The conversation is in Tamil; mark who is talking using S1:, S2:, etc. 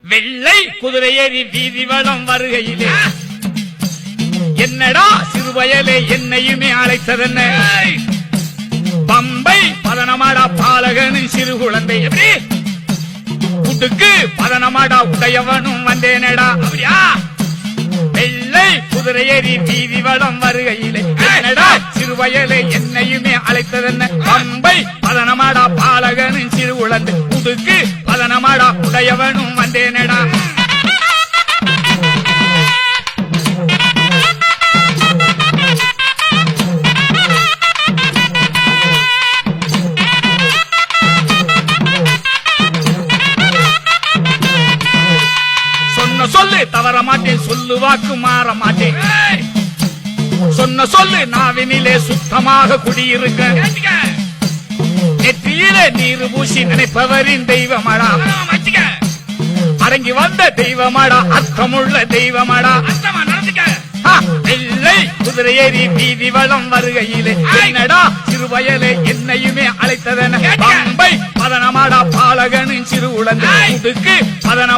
S1: வெள்ளை குதிரையேறி வீதி வளம் வருகையிலே என்னடா சிறுவயலே என்னையுமே அழைத்ததென்ன பம்பை பதனமாடா பாலகனும் சிறு குழந்தை எப்படி உடுக்கு பதனமாடா உடையவனும் வந்தேனடா அப்படியா வெள்ளை குதிரையேறி வீதி வளம் வருகையிலே என்னடா சிறுவயலே என்னையுமே அழைத்ததென்ன பம்பை பதனமாடா பாலகனும் சிறு குழந்தை உடுக்கு பதனமாடா உடையவனும் வந்தேனடா சொல்லு தவற மாட்டேன் சொல்லு வாக்கு மாற மாட்டேன் சொன்ன சொல்லு நாவினிலே சுத்தமாக குடியிருக்க நெற்றியிலே நீர் பூசி நினைப்பவரின் தெய்வமாடா அடங்கி வந்த தெய்வமாடா அர்த்தமுள்ள தெய்வமாடா வெள்ளை குதிரையேறி வீதி வளம் வருகையிலே என்னடா சிறுவயலே என்னையுமே அழைத்ததென பம்பை பதனமாடா பாலகனின் சிறு உழந்து உடுக்கு பதன